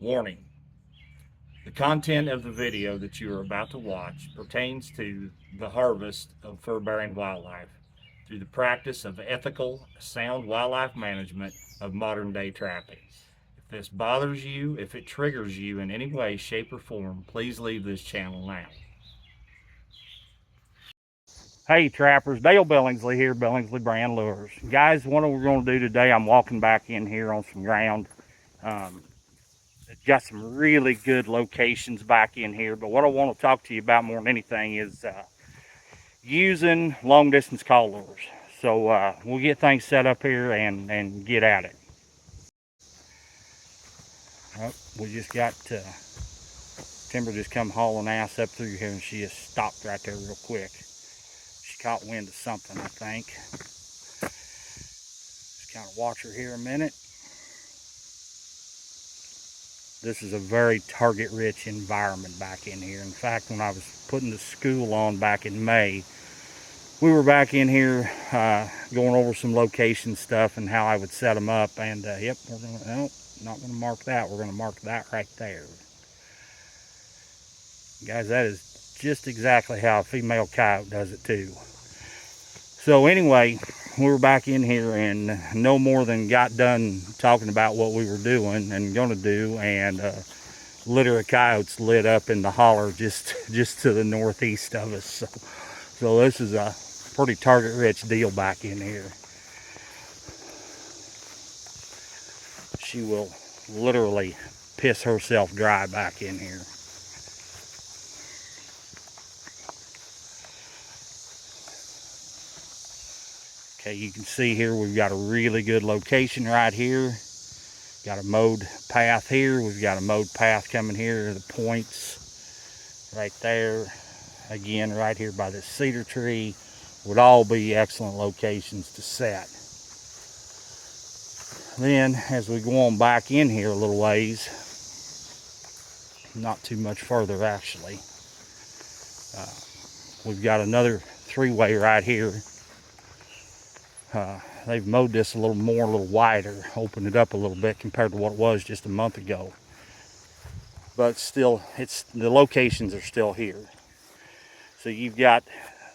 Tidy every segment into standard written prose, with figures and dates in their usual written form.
Warning: the content of the video that you are about to watch pertains to the harvest of fur-bearing wildlife through the practice of ethical, sound wildlife management of modern-day trapping. If this bothers you, if it triggers you in any way, shape, or form, please leave this channel now. Hey trappers, Dale Billingsley here, Billingsley Brand Lures. Guys, what we're going to do today, I'm walking back in here on some ground. Got some really good locations back in here, but what I want to talk to you about more than anything is using long distance call lures. So we'll get things set up here and get at it. Oh, we just got Timber just come hauling ass up through here, and she just stopped right there real quick. She caught wind of something, I think. Just kind of watch her here a minute. This is a very target-rich environment back in here. In fact, when I was putting the school on back in May, we were back in here going over some location stuff and how I would set them up. And yep, we're gonna, no, not going to mark that. We're going to mark that right there. Guys, that is just exactly how a female coyote does it too. So anyway, we were back in here and no more than got done talking about what we were doing and going to do, and litter of coyotes lit up in the holler just to the northeast of us. So this is a pretty target rich deal back in here. She will literally piss herself dry back in here. Okay, you can see here we've got a really good location right here. Got a mowed path here. We've got a mowed path coming here. The points right there. Again, right here by this cedar tree would all be excellent locations to set. Then, as we go on back in here a little ways, not too much further actually, we've got another three-way right here. They've mowed this a little wider, opened it up a little bit compared to what it was just a month ago. But still, the locations are still here. So you've got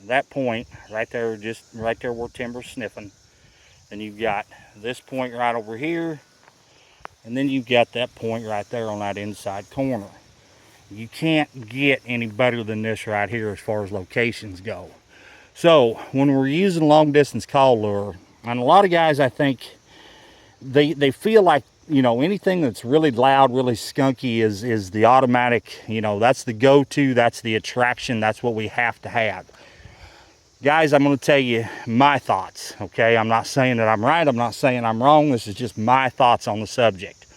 that point right there, just right there where Timber's sniffing. Then you've got this point right over here. And then you've got that point right there on that inside corner. You can't get any better than this right here as far as locations go. So when we're using long distance call lure, and a lot of guys, I think they feel like, you know, anything that's really loud, really skunky is the automatic, you know, that's the go-to, that's the attraction, that's what we have to have. Guys, I'm going to tell you my thoughts, okay? I'm not saying that I'm right, I'm not saying I'm wrong, this is just my thoughts on the subject.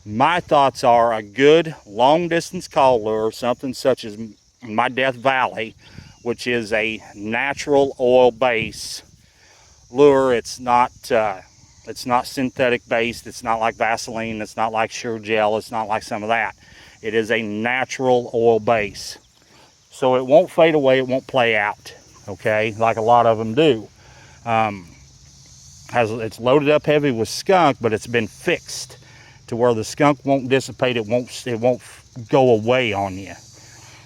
My thoughts are a good long distance call lure, something such as my Death Valley, which is a natural oil base lure. It's not synthetic based. It's not like Vaseline. It's not like Sure Gel. It's not like some of that. It is a natural oil base. So it won't fade away. It won't play out, okay, like a lot of them do. It's loaded up heavy with skunk, but it's been fixed to where the skunk won't dissipate. It won't go away on you.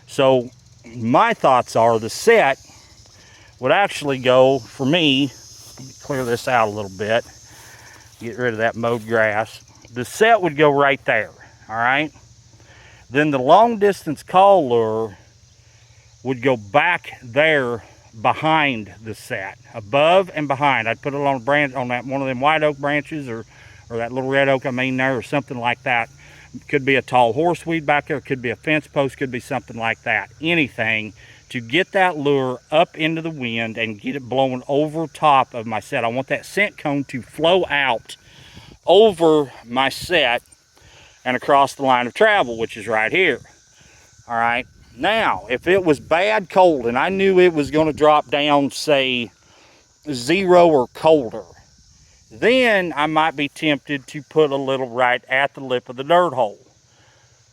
So my thoughts are the set would actually go, for me, let me clear this out a little bit, get rid of that mowed grass. The set would go right there, all right? Then the long distance call lure would go back there behind the set, above and behind. I'd put it on a branch, on that one of them white oak branches, or that little red oak I mean there, or something like that. Could be a tall horseweed back there, could be a fence post, could be something like that. Anything to get that lure up into the wind and get it blowing over top of my set. I want that scent cone to flow out over my set and across the line of travel, which is right here. All right. Now, if it was bad cold and I knew it was going to drop down, say, 0 or colder, then I might be tempted to put a little right at the lip of the dirt hole.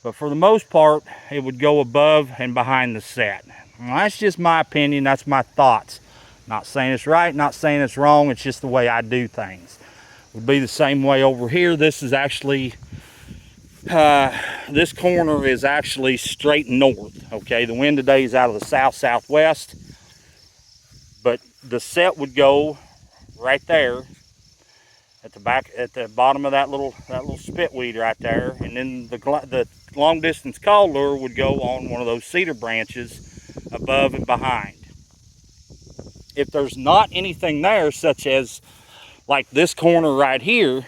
But for the most part, it would go above and behind the set. Well, that's just my opinion. That's my thoughts. Not saying it's right, not saying it's wrong. It's just the way I do things. It would be the same way over here. This is actually This corner is actually straight north. Okay, the wind today is out of the south-southwest, but the set would go right there at the back, at the bottom of that little spit weed right there, and then the long distance call lure would go on one of those cedar branches above and behind. If there's not anything there, such as like this corner right here,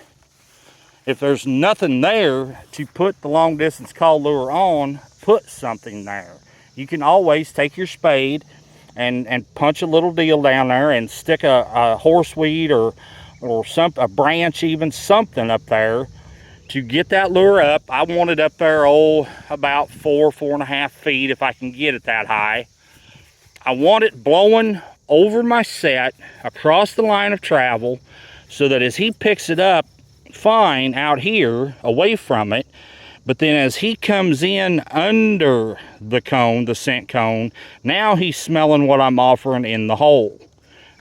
if there's nothing there to put the long distance call lure on, put something there. You can always take your spade and punch a little deal down there and stick a horseweed or a branch, even something up there to get that lure up. I want it up there, about 4.5 feet if I can get it that high. I want it blowing over my set across the line of travel so that as he picks it up fine out here away from it, but then as he comes in under the cone, the scent cone, now he's smelling what I'm offering in the hole.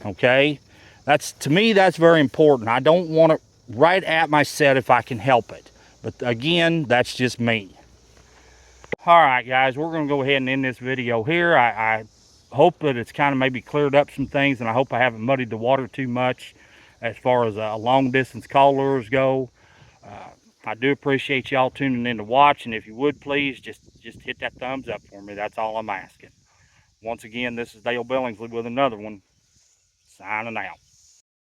Okay, to me that's very important. I don't want it right at my set if I can help it, but again, that's just me. All right guys, we're going to go ahead and end this video here. I hope that it's kind of maybe cleared up some things, and I hope I haven't muddied the water too much as far as long distance call lures go. I do appreciate y'all tuning in to watch, and if you would please just hit that thumbs up for me. That's all I'm asking. Once again, this is Dale Billingsley with another one, signing out.